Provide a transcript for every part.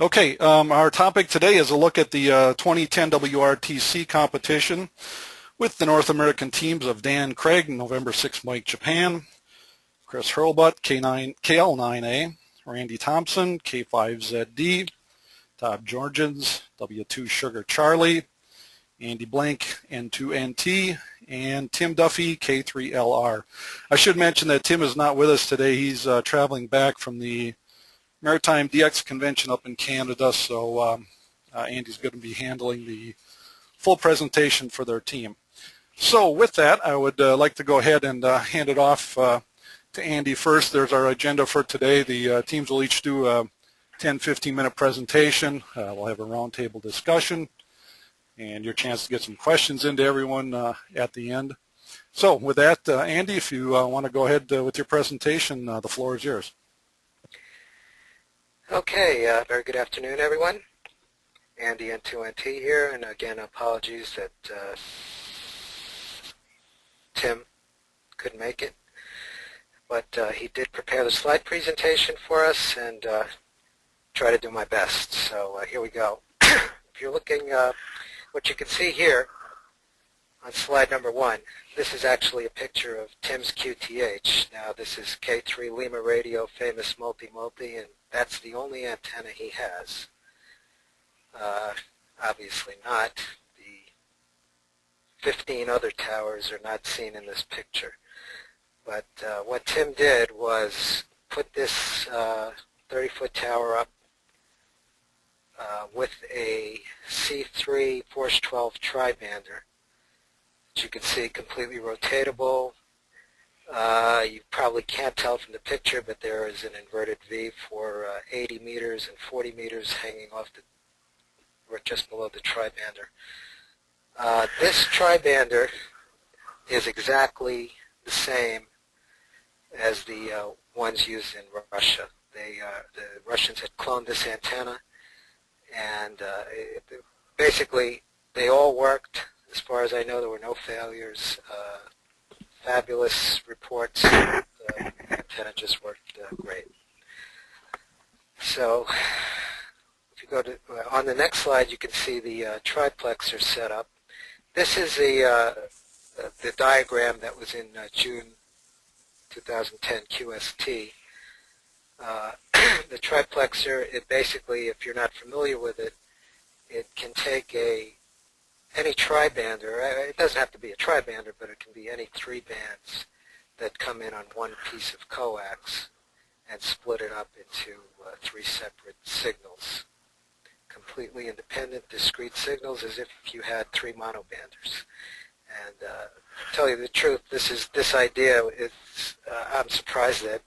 Okay, our topic today is a look at the 2010 WRTC competition with the North American teams of Dan Craig, November 6 Mike Japan, Chris Hurlbut, KL9A, Randy Thompson, K5ZD, Todd Georgens, W2 Sugar Charlie, Andy Blank, N2NT, and Tim Duffy, K3LR. I should mention that Tim is not with us today. He's traveling back from the Maritime DX Convention up in Canada, so Andy's going to be handling the full presentation for their team. So with that, I would like to go ahead and hand it off to Andy first. There's our agenda for today. The teams will each do a 10-15 minute presentation. We'll have a roundtable discussion and your chance to get some questions into everyone at the end. So with that, Andy, if you want to go ahead with your presentation, the floor is yours. Okay, very good afternoon, everyone. Andy N2NT here, and again, apologies that Tim couldn't make it, but he did prepare the slide presentation for us, and try to do my best. So here we go. If you're looking, what you can see here on slide number 1, this is actually a picture of Tim's QTH. Now, this is K3 Lima Radio, famous multi-multi, and that's the only antenna he has. Obviously not. The 15 other towers are not seen in this picture. But what Tim did was put this 30-foot tower up with a C3 Force 12 tri-bander, which you can see completely rotatable. You probably can't tell from the picture, but there is an inverted V for 80 meters and 40 meters hanging off the, or just below the tri-bander. This tri-bander is exactly the same as the ones used in Russia. The Russians had cloned this antenna, and basically they all worked. As far as I know, there were no failures. Fabulous reports. The antenna just worked great. So if you go to on the next slide, you can see the triplexer setup. This is the diagram that was in June 2010 QST. The triplexer, it basically, if you're not familiar with it, it can take any tri-bander. It doesn't have to be a tri-bander, but it can be any 3 bands that come in on one piece of coax and split it up into 3 separate signals. Completely independent, discrete signals, as if you had 3 monobanders. And to tell you the truth, this idea is, I'm surprised that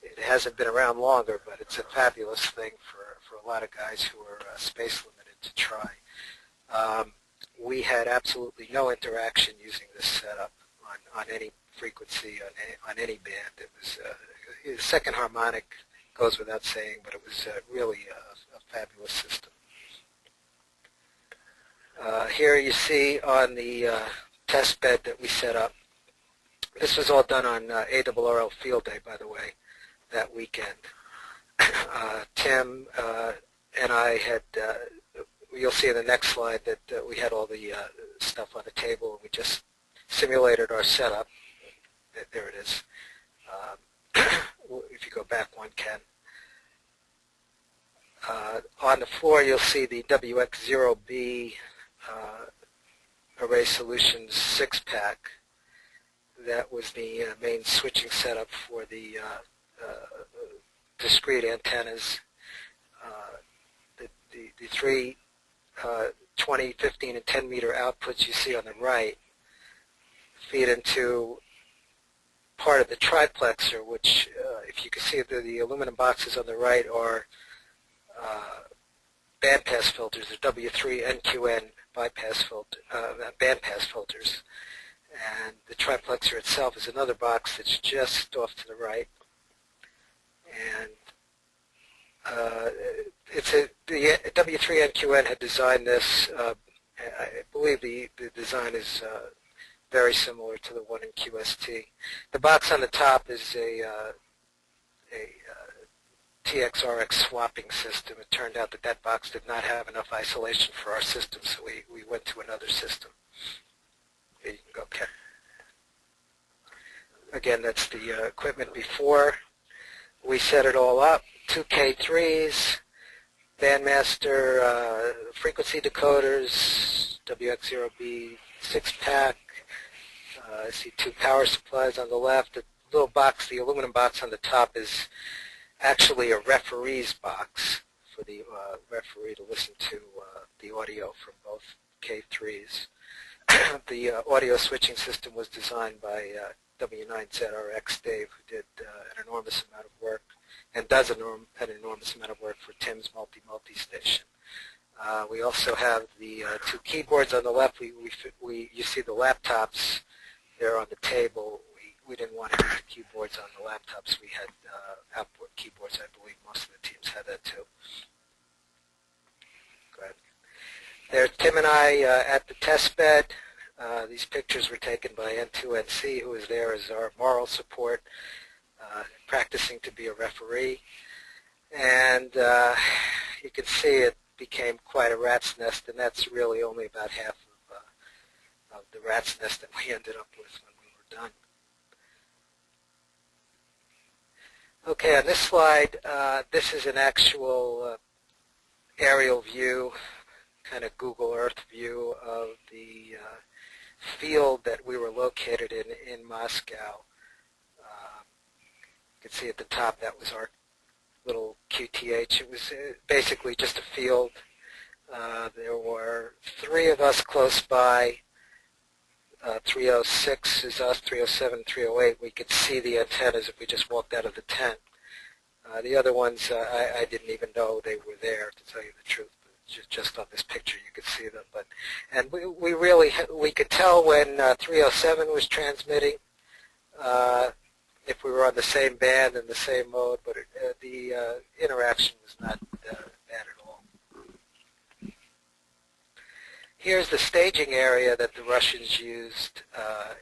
it hasn't been around longer, but it's a fabulous thing for a lot of guys who are space limited to try. We had absolutely no interaction using this setup on any frequency, on any band. It was the second harmonic goes without saying, but it was really a fabulous system. Here you see on the test bed that we set up. This was all done on ARRL Field Day, by the way, that weekend. Tim and I had, you'll see in the next slide that we had all the stuff on the table, and we just simulated our setup. There it is. If you go back one, Ken. On the floor, you'll see the WX0B Array Solutions 6-pack. That was the main switching setup for the discrete antennas. The 3 20, 15, and 10 meter outputs you see on the right feed into part of the triplexer, which, if you can see the aluminum boxes on the right are bandpass filters, the W3 NQN bypass filter, bandpass filters. And the triplexer itself is another box that's just off to the right. And the W3NQN had designed this. I believe the design is very similar to the one in QST. The box on the top is a TX-RX swapping system. It turned out that that box did not have enough isolation for our system, so we went to another system. Here you can go, Ken. Again, that's the equipment before. We set it all up, 2 K3s, Bandmaster frequency decoders, WX0B 6-pack. I see 2 power supplies on the left. The little box, the aluminum box on the top, is actually a referee's box for the referee to listen to the audio from both K3s. The audio switching system was designed by W9ZRX Dave, who did an enormous amount of work and does an enormous amount of work for Tim's multi-station. We also have the 2 keyboards on the left. You see the laptops there on the table. We didn't want to use the keyboards on the laptops. We had outboard keyboards. I believe most of the teams had that too. Go ahead. There's Tim and I at the test bed. These pictures were taken by N2NC, who is there as our moral support, practicing to be a referee. And you can see it became quite a rat's nest, and that's really only about half of the rat's nest that we ended up with when we were done. Okay, on this slide, this is an actual aerial view, kind of Google Earth view of the field that we were located in Moscow. You can see at the top that was our little QTH. It was basically just a field. There were 3 of us close by. 306 is us, 307, 308. We could see the antennas if we just walked out of the tent. The other ones, I didn't even know they were there, to tell you the truth. Just on this picture you could see them. And we could tell when 307 was transmitting, if we were on the same band and the same mode, but the interaction was not bad at all. Here's the staging area that the Russians used.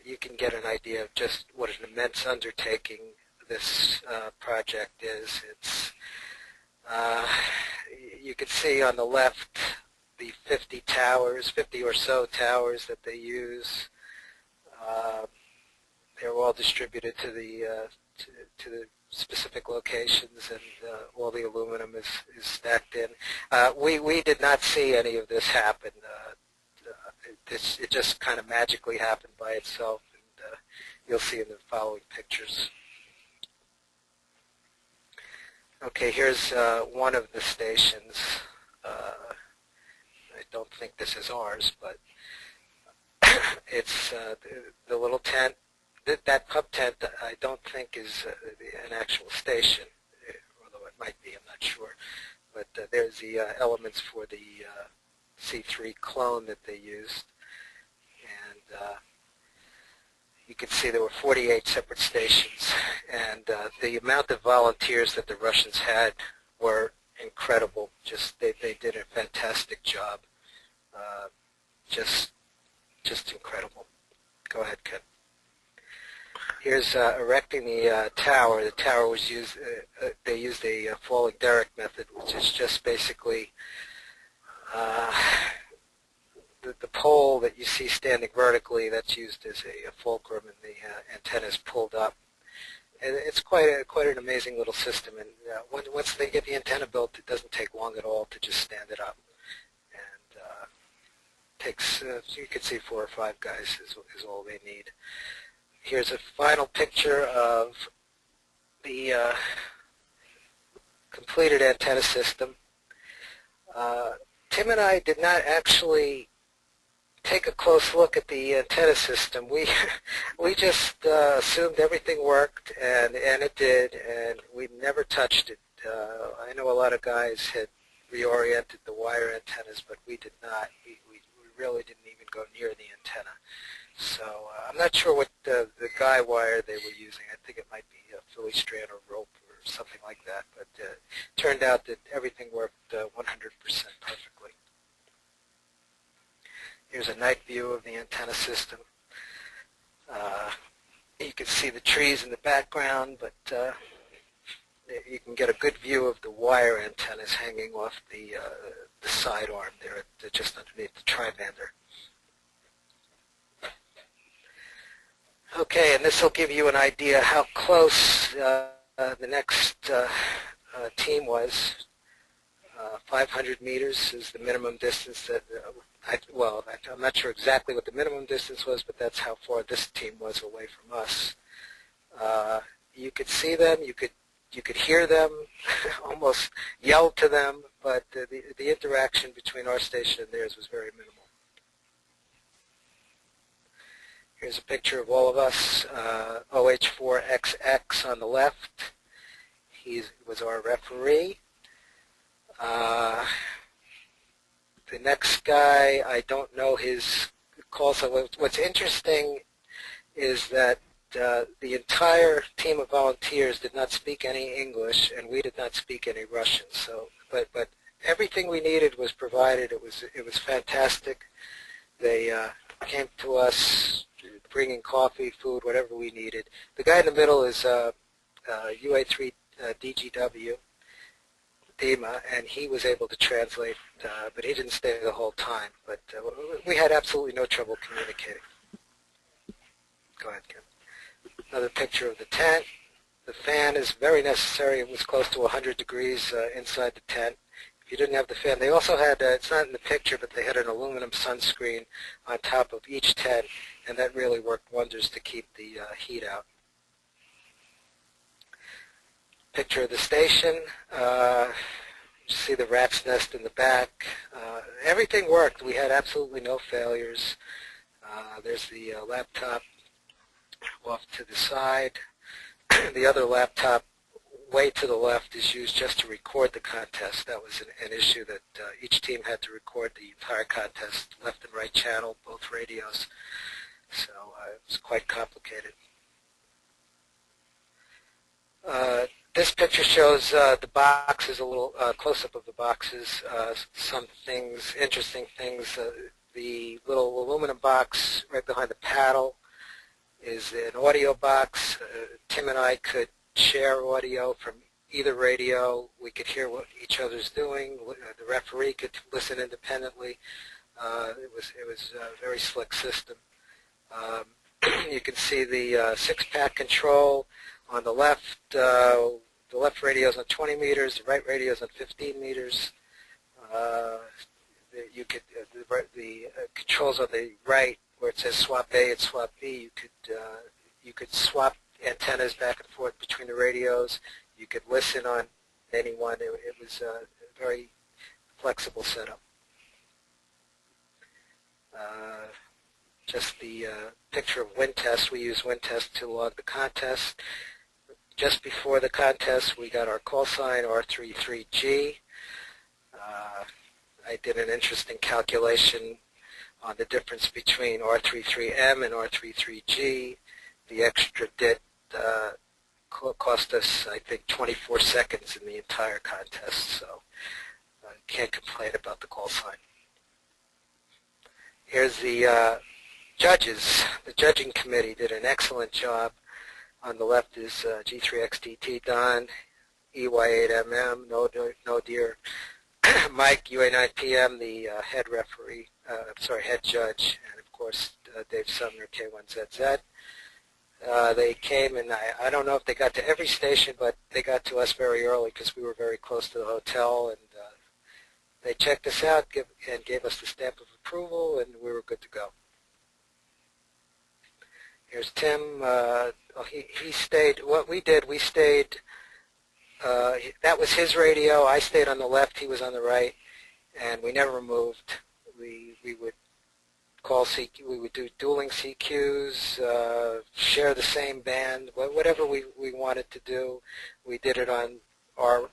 You can get an idea of just what an immense undertaking this project is. It's you can see on the left the 50 or so towers that they use. They're all distributed to the specific locations, and all the aluminum is stacked in. We did not see any of this happen. It just kind of magically happened by itself, and you'll see in the following pictures. Okay, here's one of the stations. I don't think this is ours, but it's the little tent. That pub tent, I don't think is an actual station, although it might be, I'm not sure. But there's the elements for the C3 clone that they used. And you can see there were 48 separate stations. And the amount of volunteers that the Russians had were incredible. They did a fantastic job. Just incredible. Go ahead, Ken. Here's erecting the tower. The tower was used. They used a falling derrick method, which is just basically the pole that you see standing vertically. That's used as a fulcrum, and the antenna is pulled up. And it's quite an amazing little system. And once they get the antenna built, it doesn't take long at all to just stand it up. And takes you can see 4 or 5 guys is all they need. Here's a final picture of the completed antenna system. Tim and I did not actually take a close look at the antenna system. We just assumed everything worked, and it did, and we never touched it. I know a lot of guys had reoriented the wire antennas, but we did not. We really didn't even go near the antenna. So I'm not sure what the guy wire they were using. I think it might be a Philly strand or rope or something like that. But it turned out that everything worked 100% perfectly. Here's a night view of the antenna system. You can see the trees in the background, but you can get a good view of the wire antennas hanging off the side arm there, just underneath the tribander. Okay, and this will give you an idea how close the next team was. 500 meters is the minimum distance that, I'm not sure exactly what the minimum distance was, but that's how far this team was away from us. You could see them, you could hear them, almost yell to them, but the interaction between our station and theirs was very minimal. Here's a picture of all of us, OH4XX on the left. He was our referee. The next guy, I don't know his call. So what's interesting is that the entire team of volunteers did not speak any English, and we did not speak any Russian. So, but everything we needed was provided. It was fantastic. They came to us, bringing coffee, food, whatever we needed. The guy in the middle is UA3 DGW. Dima, and he was able to translate, but he didn't stay the whole time. But we had absolutely no trouble communicating. Go ahead, Ken. Another picture of the tent. The fan is very necessary. It was close to 100 degrees inside the tent. If you didn't have the fan, they also had, it's not in the picture, but they had an aluminum sunscreen on top of each tent, and that really worked wonders to keep the heat out. Picture of the station. You see the rat's nest in the back. Everything worked. We had absolutely no failures. There's the laptop off to the side. The other laptop way to the left is used just to record the contest. That was an issue that each team had to record the entire contest, left and right channel, both radios. So it was quite complicated. This picture shows the boxes, a little close-up of the boxes, some things, interesting things. The little aluminum box right behind the paddle is an audio box. Tim and I could share audio from either radio. We could hear what each other's doing. The referee could listen independently. It was a very slick system. You can see the six-pack control on the left. The left radio is on 20 meters. The right radio is on 15 meters. You could the controls on the right, where it says swap A and swap B. You could swap antennas back and forth between the radios. You could listen on anyone. It was a very flexible setup. Just the picture of WinTest. We use WinTest to log the contest. Just before the contest, we got our call sign R33G. I did an interesting calculation on the difference between R33M and R33G. The extra dit cost us, I think, 24 seconds in the entire contest, so I can't complain about the call sign. Here's the judges. The judging committee did an excellent job. On the left is G3XDT Don, EY8MM, No Dear, Mike, UA9PM, the head referee, head judge, and of course Dave Sumner, K1ZZ. They came, and I don't know if they got to every station, but they got to us very early because we were very close to the hotel, and they checked us out and gave us the stamp of approval, and we were good to go. Here's Tim. He stayed. What we did, we stayed. That was his radio. I stayed on the left. He was on the right, and we never moved. We would call CQ. We would do dueling CQs, share the same band, whatever we wanted to do. We did it on our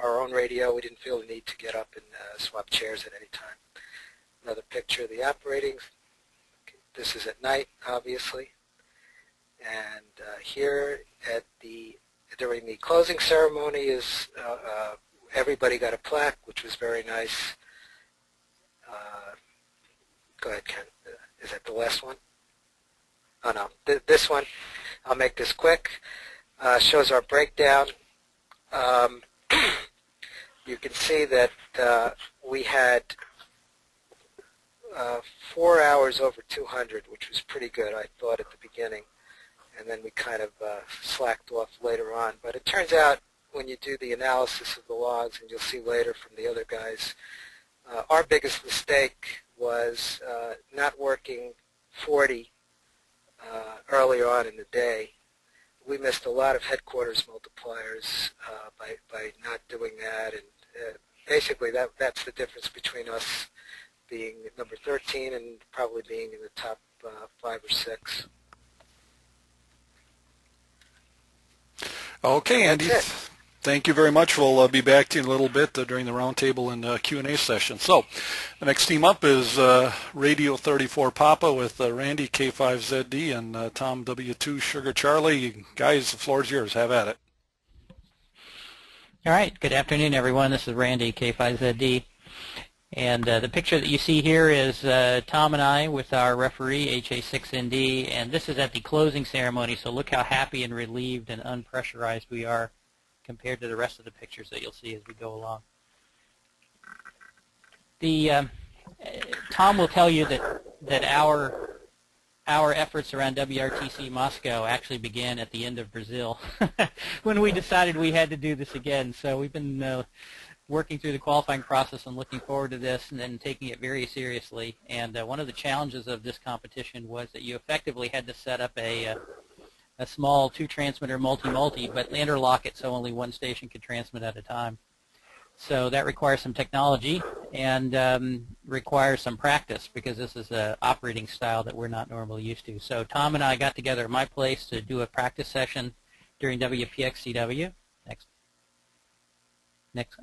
own radio. We didn't feel the need to get up and swap chairs at any time. Another picture of the operating. This is at night, obviously. And here during the closing ceremony is everybody got a plaque, which was very nice. Go ahead, Ken. Is that the last one? Oh, no. This one, I'll make this quick, shows our breakdown you can see that we had 4 hours over 200, which was pretty good, I thought, at the beginning. And then we kind of slacked off later on. But it turns out when you do the analysis of the logs, and you'll see later from the other guys, our biggest mistake was not working 40 earlier on in the day. We missed a lot of headquarters multipliers by not doing that, and basically that's the difference between us being number 13 and probably being in the top 5 or 6. Okay, Andy. Thank you very much. We'll be back to you in a little bit during the roundtable and Q&A session. So the next team up is Radio 34 Papa with Randy K5ZD and Tom W2 Sugar Charlie. Guys, the floor is yours. Have at it. All right. Good afternoon, everyone. This is Randy K5ZD. And the picture that you see here is Tom and I with our referee, HA6ND, and this is at the closing ceremony, so look how happy and relieved and unpressurized we are compared to the rest of the pictures that you'll see as we go along. Tom will tell you that our efforts around WRTC Moscow actually began at the end of Brazil when we decided we had to do this again. So we've been working through the qualifying process and looking forward to this and then taking it very seriously. And one of the challenges of this competition was that you effectively had to set up a small 2-transmitter multi-multi, but interlock it so only one station could transmit at a time. So that requires some technology and requires some practice because this is an operating style that we're not normally used to. So Tom and I got together at my place to do a practice session during WPXCW. Next.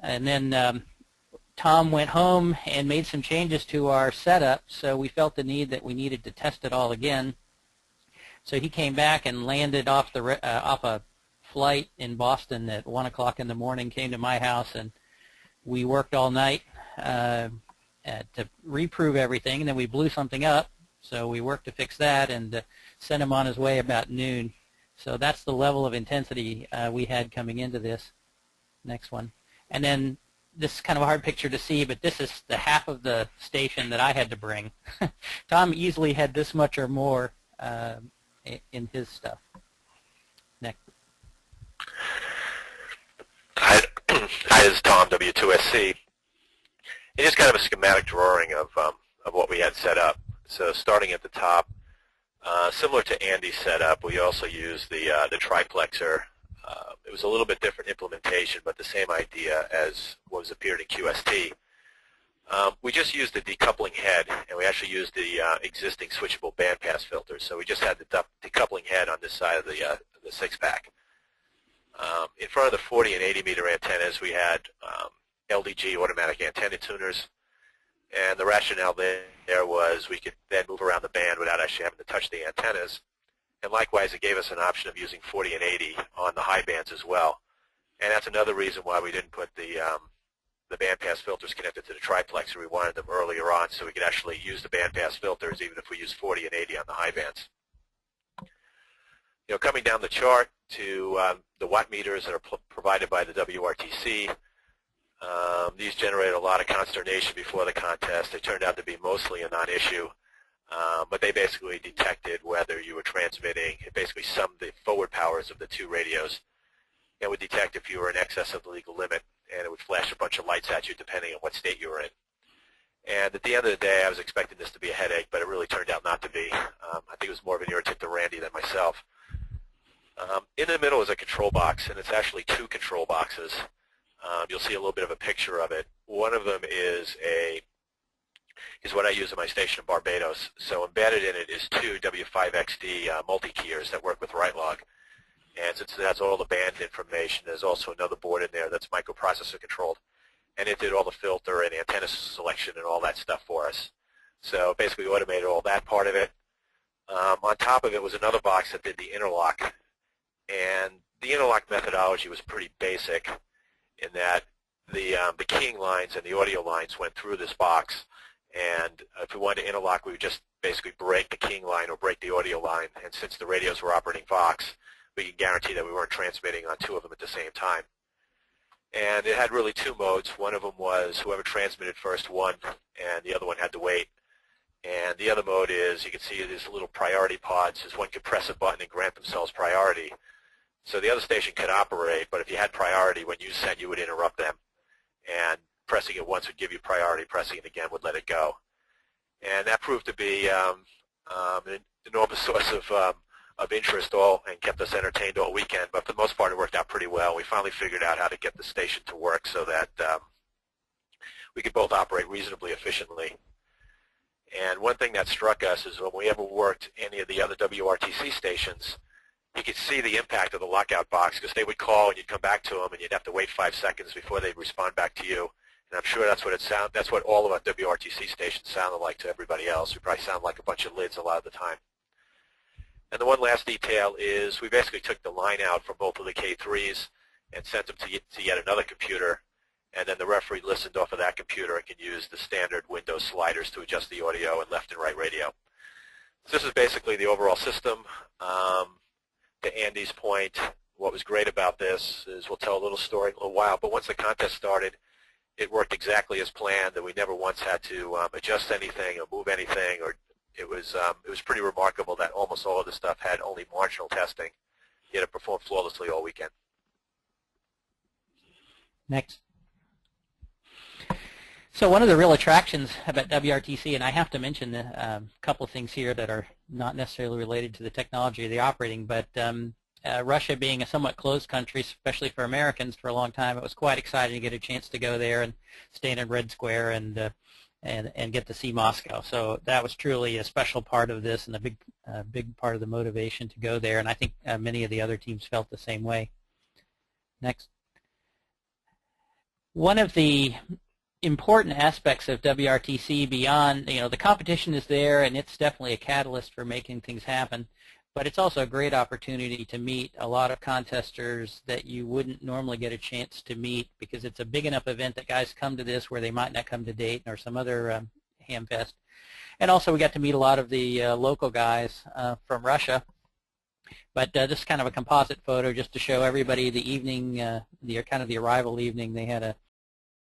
And then Tom went home and made some changes to our setup, so we felt the need that we needed to test it all again. So he came back and landed off a flight in Boston at 1 o'clock in the morning, came to my house, and we worked all night to reprove everything, and then we blew something up. So we worked to fix that and sent him on his way about noon. So that's the level of intensity we had coming into this. Next one. And then this is kind of a hard picture to see, but this is the half of the station that I had to bring. Tom easily had this much or more in his stuff. Next. Hi, this is Tom, W2SC. It is kind of a schematic drawing of what we had set up. So starting at the top, similar to Andy's setup, we also used the triplexer. It was a little bit different implementation, but the same idea as what was appeared in QST. We just used the decoupling head, and we actually used the existing switchable bandpass filters. So we just had the decoupling head on this side of the 6-pack. In front of the 40 and 80 meter antennas, we had LDG automatic antenna tuners, and the rationale there was we could then move around the band without actually having to touch the antennas. And likewise, it gave us an option of using 40 and 80 on the high bands as well. And that's another reason why we didn't put the bandpass filters connected to the triplexer. We wanted them earlier on so we could actually use the bandpass filters even if we use 40 and 80 on the high bands. You know, coming down the chart to the watt meters that are provided by the WRTC, these generated a lot of consternation before the contest. They turned out to be mostly a non-issue. But they basically detected whether you were transmitting. It basically summed the forward powers of the two radios. It would detect if you were in excess of the legal limit, and it would flash a bunch of lights at you depending on what state you were in. And at the end of the day, I was expecting this to be a headache, but it really turned out not to be. I think it was more of an irritant to Randy than myself. In the middle is a control box, and it's actually 2 control boxes. You'll see a little bit of a picture of it. One of them is what I use in my station in Barbados. So embedded in it is 2 W5XD multi-keyers that work with WriteLog. And since it has all the band information, there's also another board in there that's microprocessor controlled. And it did all the filter and antenna selection and all that stuff for us. So basically automated all that part of it. On top of it was another box that did the interlock. And the interlock methodology was pretty basic in that the keying lines and the audio lines went through this box. And if we wanted to interlock, we would just basically break the keying line or break the audio line. And since the radios were operating Vox, we could guarantee that we weren't transmitting on 2 of them at the same time. And it had really two modes. One of them was whoever transmitted first won, and the other one had to wait. And the other mode is, you can see these little priority pods, is one could press a button and grant themselves priority. So the other station could operate, but if you had priority, when you sent, you would interrupt them. And pressing it once would give you priority, pressing it again would let it go. And that proved to be an enormous source of interest and kept us entertained all weekend. But for the most part, it worked out pretty well. We finally figured out how to get the station to work so that we could both operate reasonably efficiently. And one thing that struck us is when we ever worked any of the other WRTC stations, you could see the impact of the lockout box, because they would call and you'd come back to them and you'd have to wait 5 seconds before they'd respond back to you. And I'm sure that's what all of our WRTC stations sounded like to everybody else. We probably sound like a bunch of lids a lot of the time. And the one last detail is we basically took the line out from both of the K3s and sent them to yet another computer, and then the referee listened off of that computer and can use the standard Windows sliders to adjust the audio and left and right radio. So this is basically the overall system. To Andy's point, what was great about this is we'll tell a little story in a little while, but once the contest started, it worked exactly as planned, and we never once had to adjust anything or move anything. Or it was pretty remarkable that almost all of the stuff had only marginal testing, yet it performed flawlessly all weekend. Next. So one of the real attractions about WRTC, and I have to mention a couple of things here that are not necessarily related to the technology or the operating, but Russia being a somewhat closed country, especially for Americans for a long time, it was quite exciting to get a chance to go there and stand in Red Square and get to see Moscow. So that was truly a special part of this and a big part of the motivation to go there, and I think many of the other teams felt the same way. Next. One of the important aspects of WRTC beyond, the competition is there, and it's definitely a catalyst for making things happen, but it's also a great opportunity to meet a lot of contesters that you wouldn't normally get a chance to meet, because it's a big enough event that guys come to this where they might not come to Dayton or some other hamfest. And also we got to meet a lot of the local guys from Russia. But this is kind of a composite photo just to show everybody the evening, the arrival evening. They had a